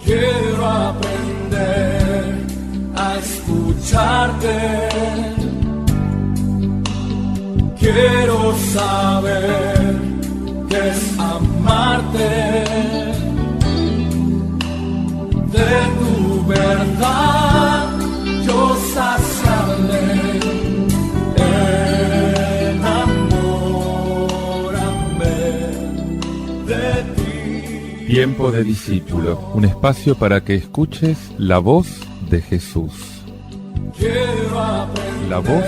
Quiero aprender a escucharte. Quiero saber qué es amarte. De tu verdad yo saciaré. Enamórame de ti. Tiempo de discípulo, un espacio para que escuches la voz de Jesús. Quiero aprender La voz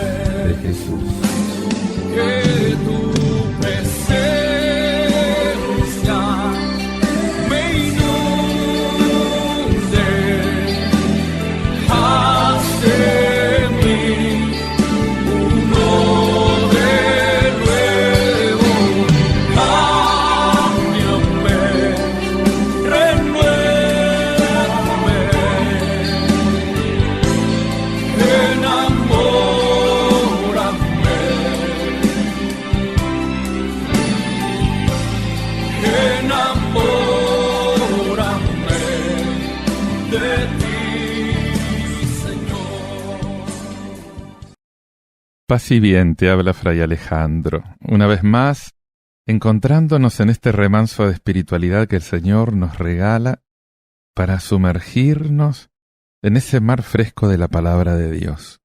de Jesús. que tu presencia me inunde. Haz de mí uno de nuevo. Cámbiame, renuévame. Enamórame de ti, Señor. Paz y bien, te habla Fray Alejandro. Una vez más, encontrándonos en este remanso de espiritualidad que el Señor nos regala para sumergirnos en ese mar fresco de la palabra de Dios.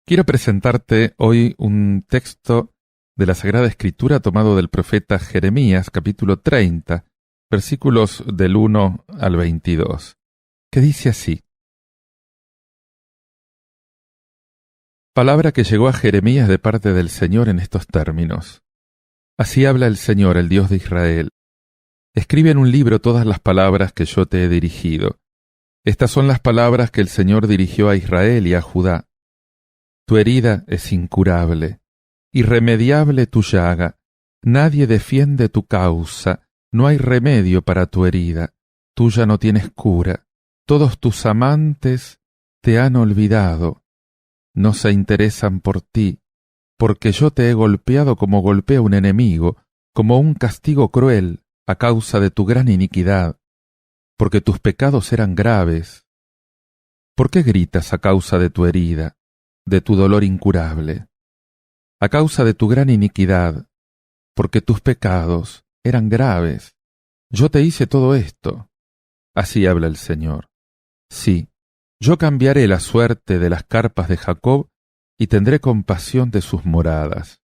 Quiero presentarte hoy un texto de la Sagrada Escritura tomado del profeta Jeremías, capítulo 30, versículos del 1 al 22, que dice así: Palabra que llegó a Jeremías de parte del Señor en estos términos. Así habla el Señor, el Dios de Israel. Escribe en un libro todas las palabras que yo te he dirigido. Estas son las palabras que el Señor dirigió a Israel y a Judá. Tu herida es incurable, irremediable tu llaga. Nadie defiende tu causa, no hay remedio para tu herida. Tú ya no tienes cura. Todos tus amantes te han olvidado. No se interesan por ti, porque yo te he golpeado como golpea un enemigo, como un castigo cruel a causa de tu gran iniquidad, porque tus pecados eran graves. ¿Por qué gritas a causa de tu herida, de tu dolor incurable? A causa de tu gran iniquidad, porque tus pecados eran graves. Yo te hice todo esto. Así habla el Señor. Sí, yo cambiaré la suerte de las carpas de Jacob y tendré compasión de sus moradas.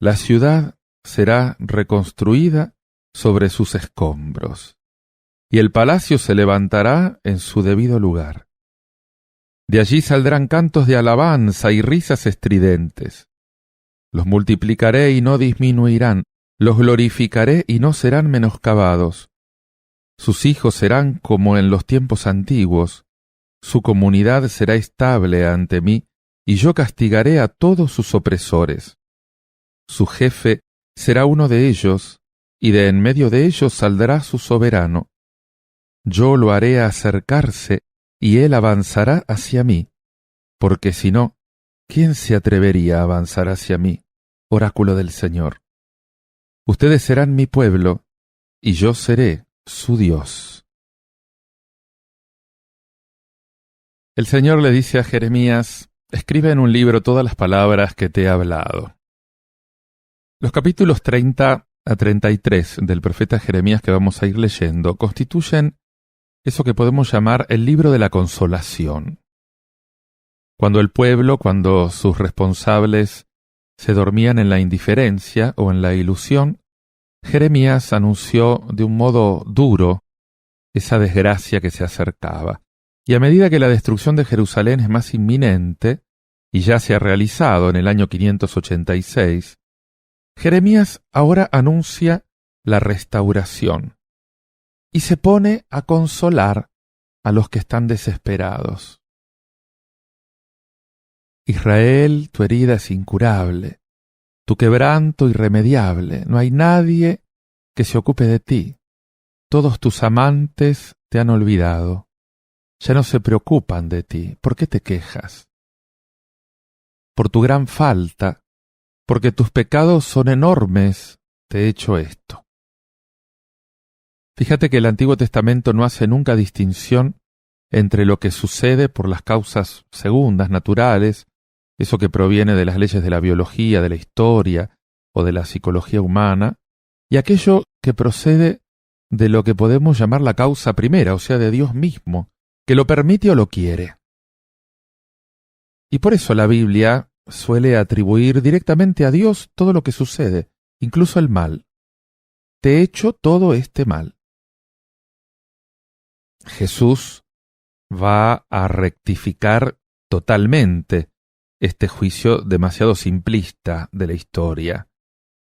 La ciudad será reconstruida sobre sus escombros, y el palacio se levantará en su debido lugar. De allí saldrán cantos de alabanza y risas estridentes. Los multiplicaré y no disminuirán, los glorificaré y no serán menoscabados. Sus hijos serán como en los tiempos antiguos, su comunidad será estable ante mí, y yo castigaré a todos sus opresores. Su jefe será uno de ellos, y de en medio de ellos saldrá su soberano. Yo lo haré acercarse, y él avanzará hacia mí, porque si no, ¿quién se atrevería a avanzar hacia mí? Oráculo del Señor. Ustedes serán mi pueblo, y yo seré su Dios. El Señor le dice a Jeremías: escribe en un libro todas las palabras que te he hablado. Los capítulos 30 a 33 del profeta Jeremías que vamos a ir leyendo constituyen eso que podemos llamar el libro de la consolación. Cuando el pueblo, cuando sus responsables se dormían en la indiferencia o en la ilusión, Jeremías anunció de un modo duro esa desgracia que se acercaba. Y a medida que la destrucción de Jerusalén es más inminente, y ya se ha realizado en el año 586, Jeremías ahora anuncia la restauración y se pone a consolar a los que están desesperados. Israel, tu herida es incurable, tu quebranto irremediable, no hay nadie que se ocupe de ti. Todos tus amantes te han olvidado. Ya no se preocupan de ti. ¿Por qué te quejas? Por tu gran falta, porque tus pecados son enormes, te he hecho esto. Fíjate que el Antiguo Testamento no hace nunca distinción entre lo que sucede por las causas segundas, naturales, eso que proviene de las leyes de la biología, de la historia o de la psicología humana, y aquello que procede de lo que podemos llamar la causa primera, o sea, de Dios mismo, que lo permite o lo quiere. Y por eso la Biblia suele atribuir directamente a Dios todo lo que sucede, incluso el mal. Te he hecho todo este mal. Jesús va a rectificar totalmente este juicio demasiado simplista de la historia.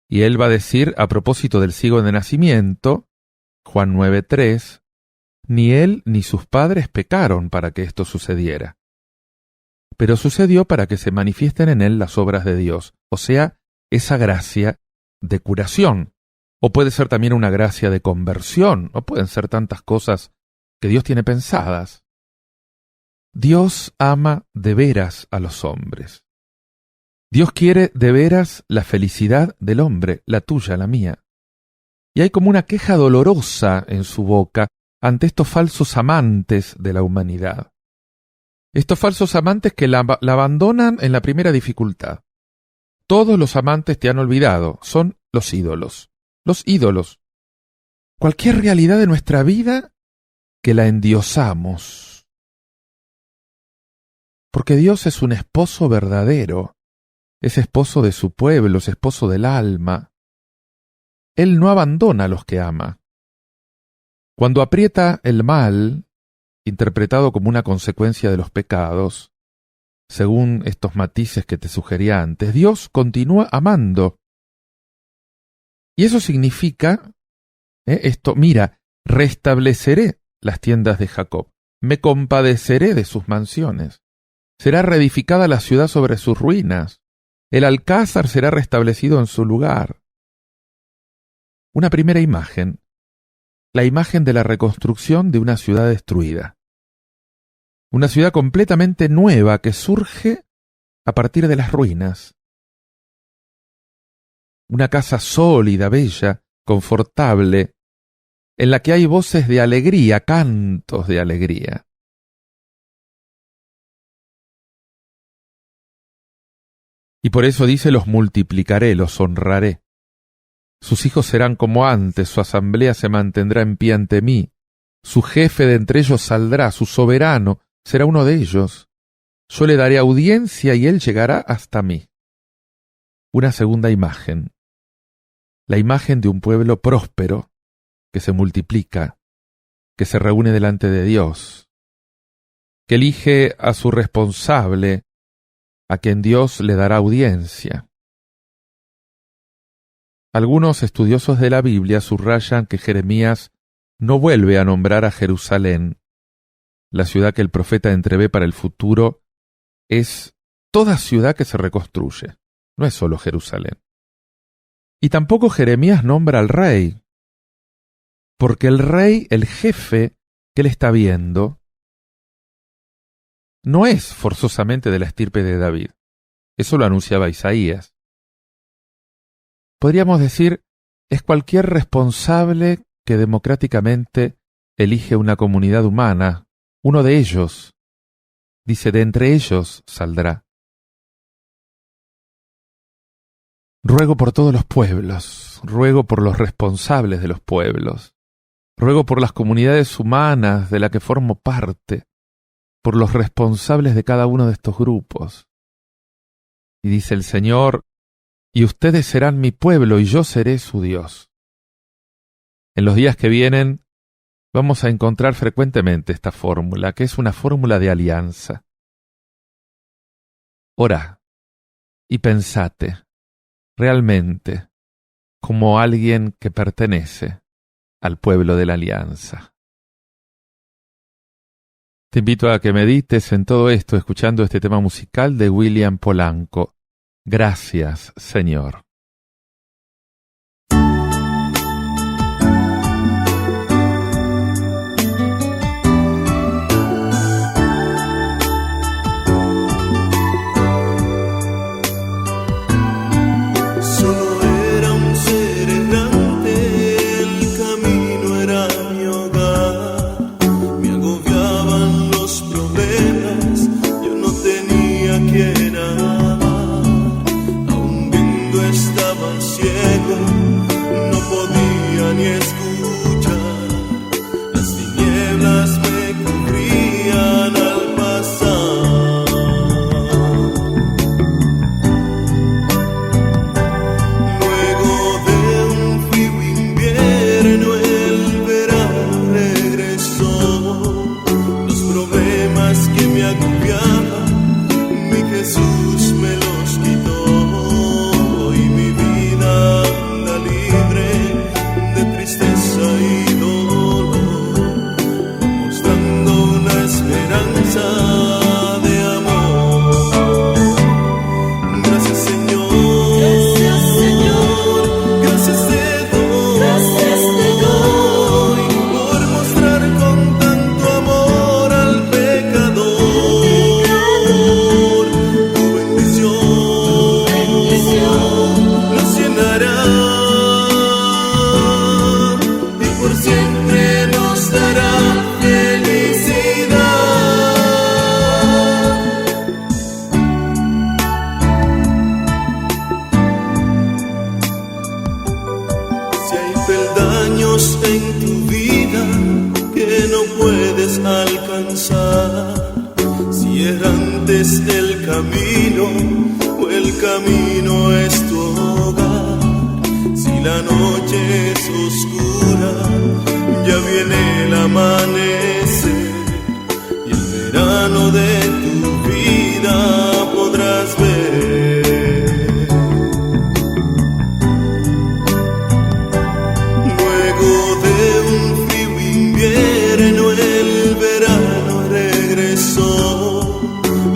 Y él va a decir, a propósito del ciego de nacimiento, Juan 9:3, ni él ni sus padres pecaron para que esto sucediera. Pero sucedió para que se manifiesten en él las obras de Dios, o sea, esa gracia de curación. O puede ser también una gracia de conversión, o pueden ser tantas cosas que Dios tiene pensadas. Dios ama de veras a los hombres. Dios quiere de veras la felicidad del hombre, la tuya, la mía. Y hay como una queja dolorosa en su boca ante estos falsos amantes de la humanidad. Estos falsos amantes que la abandonan en la primera dificultad. Todos los amantes te han olvidado, son los ídolos. Los ídolos. Cualquier realidad de nuestra vida que la endiosamos. Porque Dios es un esposo verdadero, es esposo de su pueblo, es esposo del alma. Él no abandona a los que ama. Cuando aprieta el mal, interpretado como una consecuencia de los pecados, según estos matices que te sugería antes, Dios continúa amando. Y eso significa, mira, restableceré las tiendas de Jacob, me compadeceré de sus mansiones, será reedificada la ciudad sobre sus ruinas, el alcázar será restablecido en su lugar. Una primera imagen, la imagen de la reconstrucción de una ciudad destruida. Una ciudad completamente nueva que surge a partir de las ruinas. Una casa sólida, bella, confortable, en la que hay voces de alegría, cantos de alegría. Y por eso dice, los multiplicaré, los honraré. Sus hijos serán como antes, su asamblea se mantendrá en pie ante mí, su jefe de entre ellos saldrá, su soberano será uno de ellos. Yo le daré audiencia y él llegará hasta mí. Una segunda imagen. La imagen de un pueblo próspero que se multiplica, que se reúne delante de Dios, que elige a su responsable, a quien Dios le dará audiencia. Algunos estudiosos de la Biblia subrayan que Jeremías no vuelve a nombrar a Jerusalén. La ciudad que el profeta entrevé para el futuro es toda ciudad que se reconstruye, no es solo Jerusalén. Y tampoco Jeremías nombra al rey, porque el rey, el jefe que él está viendo, no es forzosamente de la estirpe de David. Eso lo anunciaba Isaías. Podríamos decir, es cualquier responsable que democráticamente elige una comunidad humana, uno de ellos. Dice, de entre ellos saldrá. Ruego por todos los pueblos, ruego por los responsables de los pueblos, ruego por las comunidades humanas de las que formo parte, por los responsables de cada uno de estos grupos. Y dice el Señor, y ustedes serán mi pueblo y yo seré su Dios. En los días que vienen vamos a encontrar frecuentemente esta fórmula, que es una fórmula de alianza. Orá y pensate realmente como alguien que pertenece al pueblo de la alianza. Te invito a que medites en todo esto escuchando este tema musical de William Polanco. Gracias, Señor. Solo era un ser errante, el camino era ni escuchar. Las tinieblas me cubrían al pasar. Luego de un frío invierno el verano regresó. Los problemas que me agobiaban, mi Jesús me los quitó. Hoy mi vida anda libre de tristeza y dolor, mostrando una esperanza de amor. Gracias Señor, gracias te doy por mostrar con tanto amor al pecador. Tu bendición nos llenará y por siempre nos dará felicidad. Si hay peldaños en tu vida que no puedes alcanzar, si errante es el camino o el camino es tu hogar, si la noche es oscura, ya viene el amanecer y el verano de tu vida podrás ver. Luego de un frío invierno el verano regresó.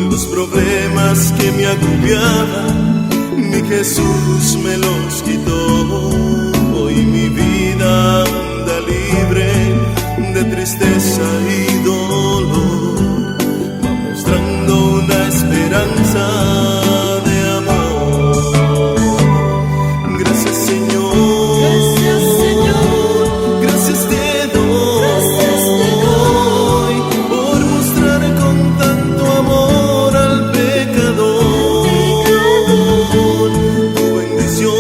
Los problemas que me agobiaban, mi Jesús me los quitó. Hoy mi vida anda libre de tristeza y dolor, va mostrando una esperanza de amor. Gracias Señor, gracias te doy por mostrar con tanto amor al pecador. Tu bendición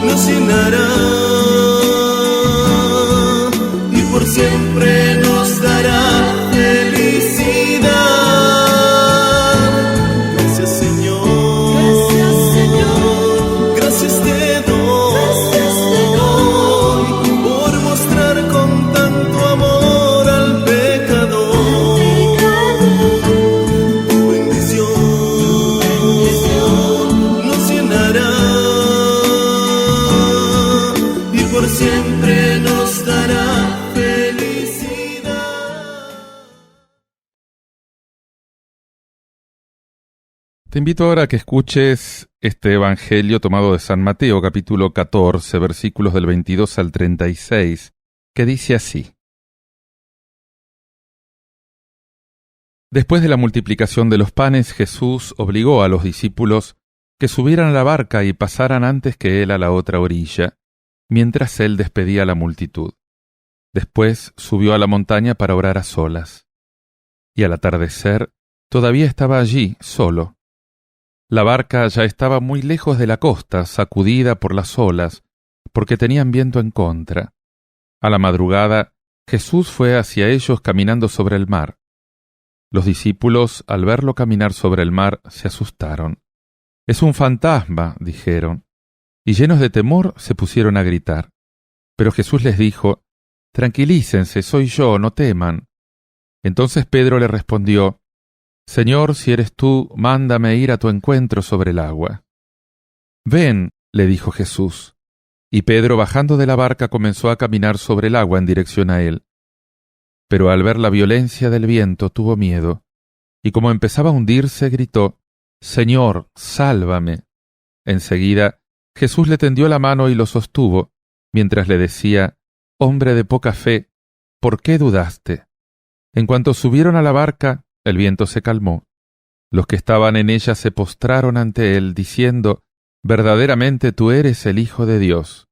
nos llenará y por siempre nos dará felicidad. Gracias Señor, gracias te doy por mostrar con tanto amor al pecador. Tu bendición nos llenará y por siempre nos dará felicidad. Te invito ahora a que escuches este Evangelio tomado de San Mateo, capítulo 14, versículos del 22 al 36, que dice así. Después de la multiplicación de los panes, Jesús obligó a los discípulos que subieran a la barca y pasaran antes que él a la otra orilla, mientras él despedía a la multitud. Después subió a la montaña para orar a solas. Y al atardecer, todavía estaba allí, solo. La barca ya estaba muy lejos de la costa, sacudida por las olas, porque tenían viento en contra. A la madrugada, Jesús fue hacia ellos caminando sobre el mar. Los discípulos, al verlo caminar sobre el mar, se asustaron. «Es un fantasma», dijeron, y llenos de temor se pusieron a gritar. Pero Jesús les dijo, «Tranquilícense, soy yo, no teman». Entonces Pedro le respondió, «Señor, si eres tú, mándame ir a tu encuentro sobre el agua». «Ven», le dijo Jesús. Y Pedro, bajando de la barca, comenzó a caminar sobre el agua en dirección a él. Pero al ver la violencia del viento tuvo miedo, y como empezaba a hundirse, gritó, «Señor, sálvame». Enseguida Jesús le tendió la mano y lo sostuvo, mientras le decía, «Hombre de poca fe, ¿por qué dudaste?». En cuanto subieron a la barca, el viento se calmó. Los que estaban en ella se postraron ante él, diciendo, «Verdaderamente tú eres el Hijo de Dios».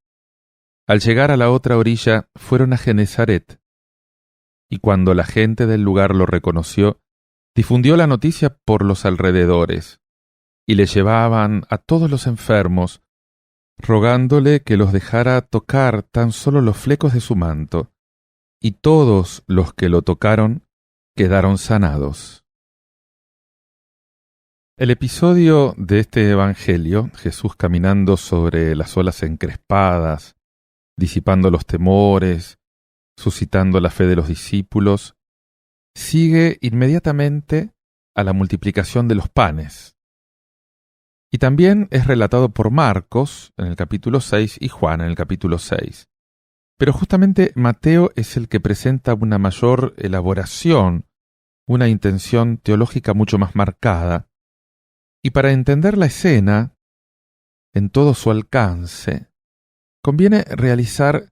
Al llegar a la otra orilla, fueron a Genezaret. Y cuando la gente del lugar lo reconoció, difundió la noticia por los alrededores, y le llevaban a todos los enfermos, rogándole que los dejara tocar tan solo los flecos de su manto, y todos los que lo tocaron quedaron sanados. El episodio de este Evangelio, Jesús caminando sobre las olas encrespadas, disipando los temores, suscitando la fe de los discípulos, sigue inmediatamente a la multiplicación de los panes. Y también es relatado por Marcos en el capítulo 6 y Juan en el capítulo 6. Pero justamente Mateo es el que presenta una mayor elaboración, una intención teológica mucho más marcada. Y para entender la escena en todo su alcance, conviene realizar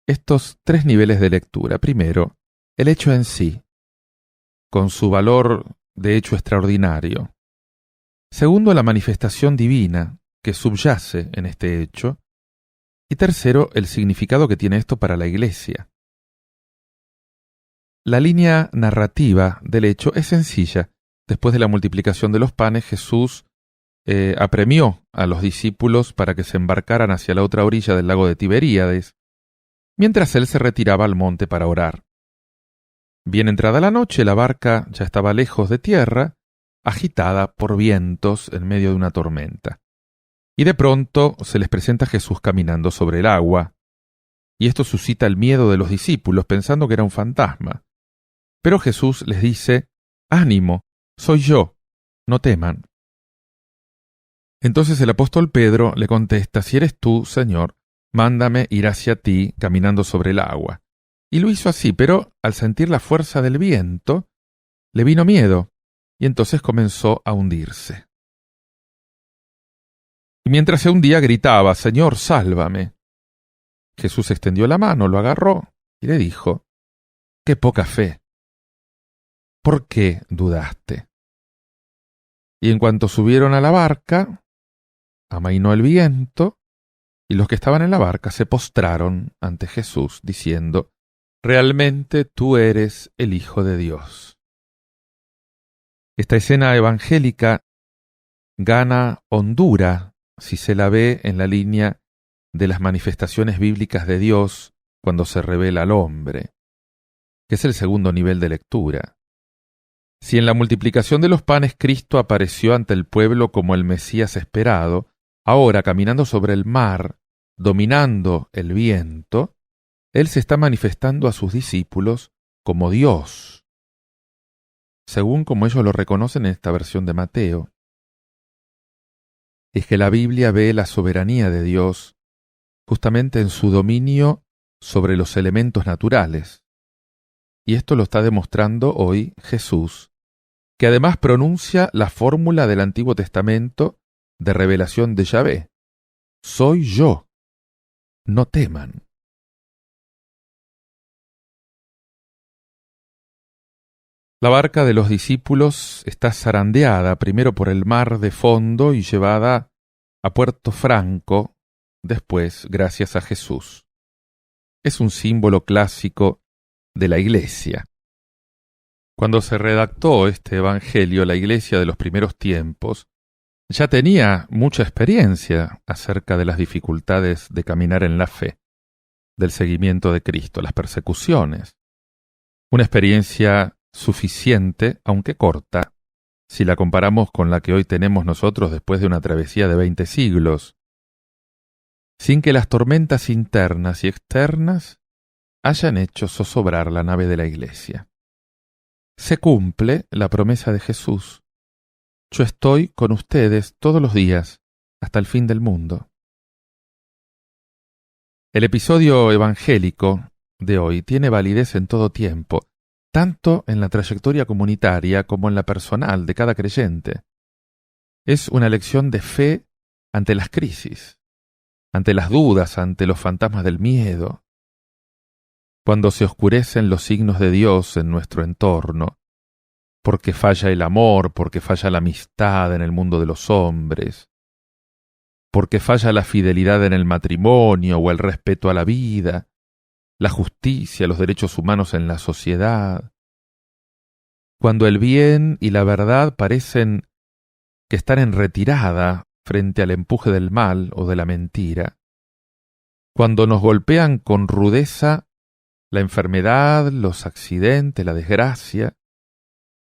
estos 3 niveles de lectura. Primero, el hecho en sí, con su valor de hecho extraordinario. Segundo, la manifestación divina que subyace en este hecho. Y tercero, el significado que tiene esto para la Iglesia. La línea narrativa del hecho es sencilla. Después de la multiplicación de los panes, Jesús apremió a los discípulos para que se embarcaran hacia la otra orilla del lago de Tiberíades, mientras él se retiraba al monte para orar. Bien entrada la noche, la barca ya estaba lejos de tierra, agitada por vientos en medio de una tormenta. Y de pronto se les presenta Jesús caminando sobre el agua, y esto suscita el miedo de los discípulos, pensando que era un fantasma. Pero Jesús les dice: «Ánimo, soy yo, no teman». Entonces el apóstol Pedro le contesta: «Si eres tú, Señor, mándame ir hacia ti caminando sobre el agua». Y lo hizo así, pero al sentir la fuerza del viento, le vino miedo, y entonces comenzó a hundirse. Y mientras se hundía gritaba: «Señor, sálvame». Jesús extendió la mano, lo agarró y le dijo: «¡Qué poca fe! ¿Por qué dudaste?». Y en cuanto subieron a la barca, amainó el viento, y los que estaban en la barca se postraron ante Jesús, diciendo: «Realmente tú eres el Hijo de Dios». Esta escena evangélica gana hondura si se la ve en la línea de las manifestaciones bíblicas de Dios cuando se revela al hombre, que es el segundo nivel de lectura. Si en la multiplicación de los panes Cristo apareció ante el pueblo como el Mesías esperado, ahora caminando sobre el mar, dominando el viento, Él se está manifestando a sus discípulos como Dios, según como ellos lo reconocen en esta versión de Mateo. Es que la Biblia ve la soberanía de Dios justamente en su dominio sobre los elementos naturales. Y esto lo está demostrando hoy Jesús, que además pronuncia la fórmula del Antiguo Testamento de revelación de Yahvé: «Soy yo, no teman». La barca de los discípulos está zarandeada primero por el mar de fondo y llevada a Puerto Franco, después gracias a Jesús. Es un símbolo clásico de la Iglesia. Cuando se redactó este Evangelio, la Iglesia de los primeros tiempos ya tenía mucha experiencia acerca de las dificultades de caminar en la fe, del seguimiento de Cristo, las persecuciones. Una experiencia suficiente, aunque corta, si la comparamos con la que hoy tenemos nosotros después de una travesía de 20 siglos, sin que las tormentas internas y externas hayan hecho zozobrar la nave de la Iglesia. Se cumple la promesa de Jesús: «Yo estoy con ustedes todos los días, hasta el fin del mundo». El episodio evangélico de hoy tiene validez en todo tiempo, tanto en la trayectoria comunitaria como en la personal de cada creyente. Es una lección de fe ante las crisis, ante las dudas, ante los fantasmas del miedo. Cuando se oscurecen los signos de Dios en nuestro entorno, porque falla el amor, porque falla la amistad en el mundo de los hombres, porque falla la fidelidad en el matrimonio o el respeto a la vida, la justicia, los derechos humanos en la sociedad. Cuando el bien y la verdad parecen que están en retirada frente al empuje del mal o de la mentira, cuando nos golpean con rudeza la enfermedad, los accidentes, la desgracia,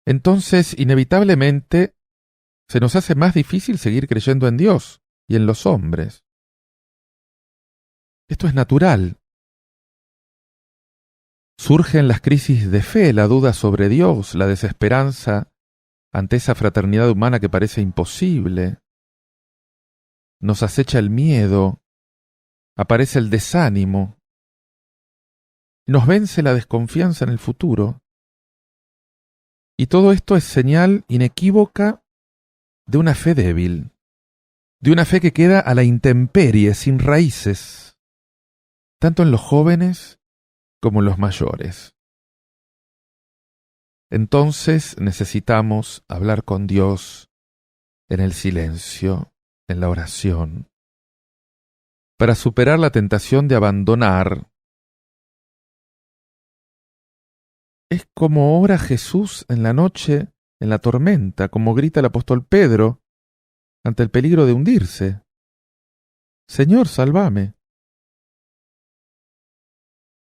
entonces inevitablemente se nos hace más difícil seguir creyendo en Dios y en los hombres. Esto es natural. Surgen las crisis de fe, la duda sobre Dios, la desesperanza ante esa fraternidad humana que parece imposible. Nos acecha el miedo, aparece el desánimo, nos vence la desconfianza en el futuro. Y todo esto es señal inequívoca de una fe débil, de una fe que queda a la intemperie, sin raíces, tanto en los jóvenes como en los mayores. Entonces necesitamos hablar con Dios en el silencio, en la oración, para superar la tentación de abandonar. Es como ora Jesús en la noche, en la tormenta, como grita el apóstol Pedro ante el peligro de hundirse. Señor, sálvame.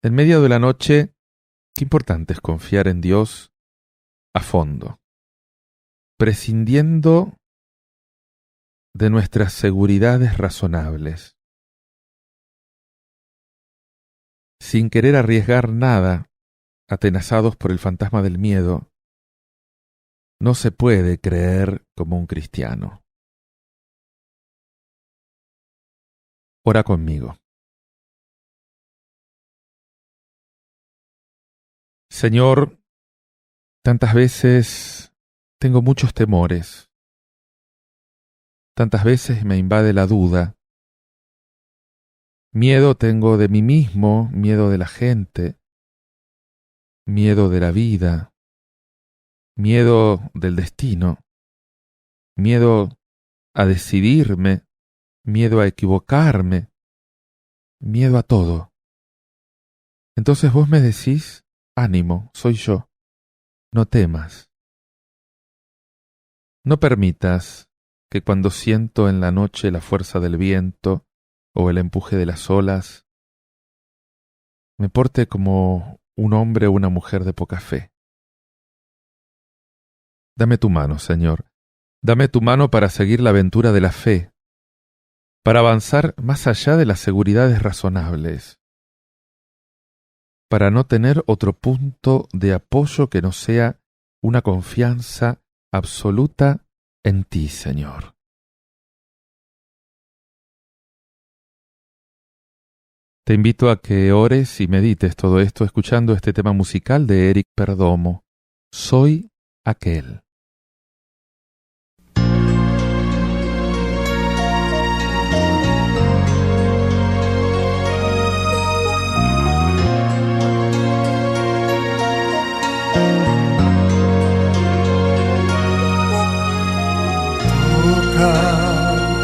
En medio de la noche, qué importante es confiar en Dios a fondo, prescindiendo de nuestras seguridades razonables, sin querer arriesgar nada, atenazados por el fantasma del miedo. No se puede creer como un cristiano. Ora conmigo. Señor, tantas veces tengo muchos temores. Tantas veces me invade la duda. Miedo tengo de mí mismo, miedo de la gente, miedo de la vida, miedo del destino, miedo a decidirme, miedo a equivocarme, miedo a todo. Entonces vos me decís, ánimo, soy yo, no temas. No permitas que cuando siento en la noche la fuerza del viento o el empuje de las olas, me porte como un hombre o una mujer de poca fe. Dame tu mano, Señor, dame tu mano para seguir la aventura de la fe, para avanzar más allá de las seguridades razonables, para no tener otro punto de apoyo que no sea una confianza absoluta en ti, Señor. Te invito a que ores y medites todo esto escuchando este tema musical de Eric Perdomo, Soy aquel.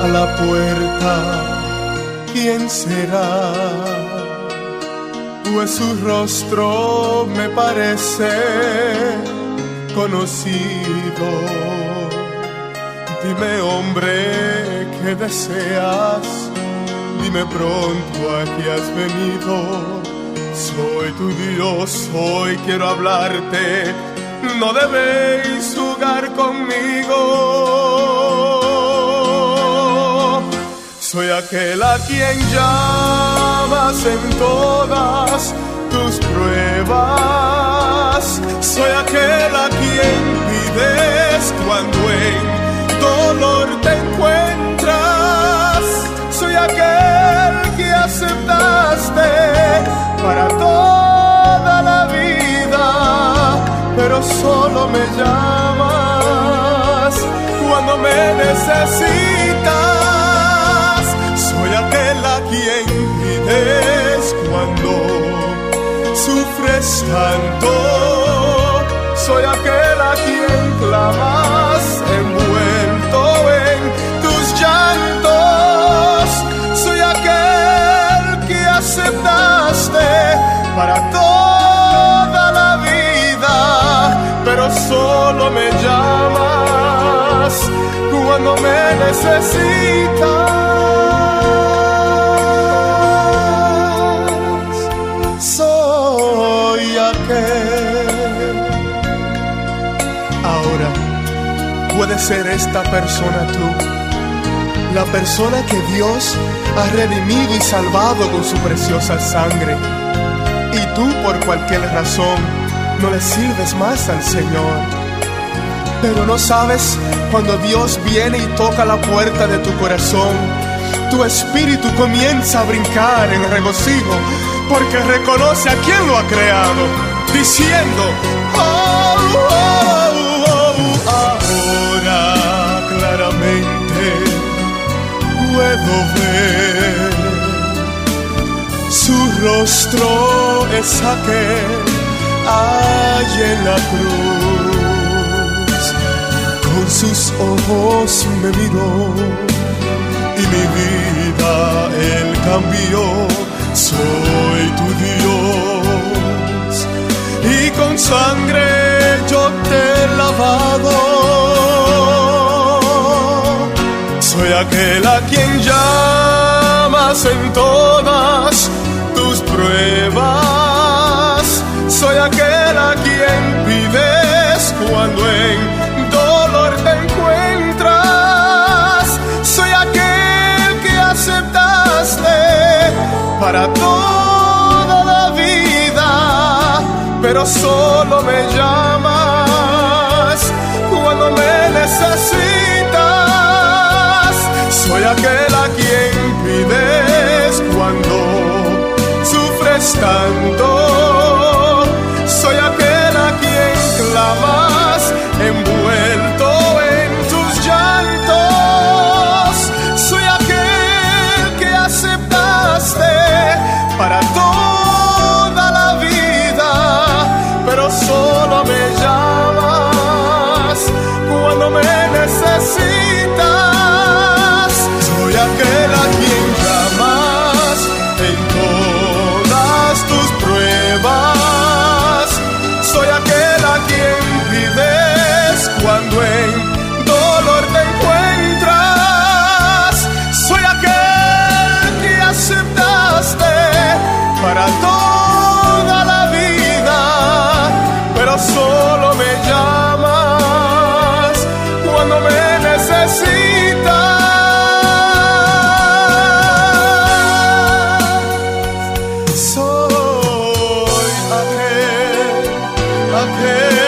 A la puerta, ¿quién será? Pues su rostro me parece conocido. Dime, hombre, ¿qué deseas? Dime pronto a qué has venido. Soy tu Dios, hoy quiero hablarte. No debéis jugar conmigo. Soy aquel a quien llamas en todas tus pruebas. Soy aquel a quien pides cuando en dolor te encuentras. Soy aquel que aceptaste para toda la vida, pero solo me llamas cuando me necesitas. Soy aquel a quien pides cuando sufres tanto. Soy aquel a quien clamas envuelto en tus llantos. Soy aquel que aceptaste para toda la vida, pero solo me llamas cuando me necesitas. Soy aquel. Ahora puede ser esta persona tú, la persona que Dios ha redimido y salvado con su preciosa sangre, y tú por cualquier razón no le sirves más al Señor. Pero no sabes, cuando Dios viene y toca la puerta de tu corazón, tu espíritu comienza a brincar en regocijo, porque reconoce a quien lo ha creado, diciendo: oh, oh, oh, ahora claramente puedo ver, su rostro es aquel allí en la cruz. Con sus ojos me miró y mi vida Él cambió. Soy tu Dios y con sangre yo te he lavado. Soy aquel a quien llamas en todas tus pruebas. Soy aquel a quien pides cuando en dolor te encuentras. Soy aquel que aceptaste para toda la vida, pero solo me llamas cuando me necesitas. Soy aquel a quien pides cuando sufres tanto. Soy aquel a quien clamas envuelto en tus llantos. Soy aquel que aceptaste para toda la vida, pero solo me llamas cuando me necesitas. Soy aquel a quien llamas en todas tus pruebas. Soy aquel a quien pides cuando en dolor te encuentras. Soy aquel que aceptaste para toda la vida, pero solo me llamas cuando me necesitas. Soy aquel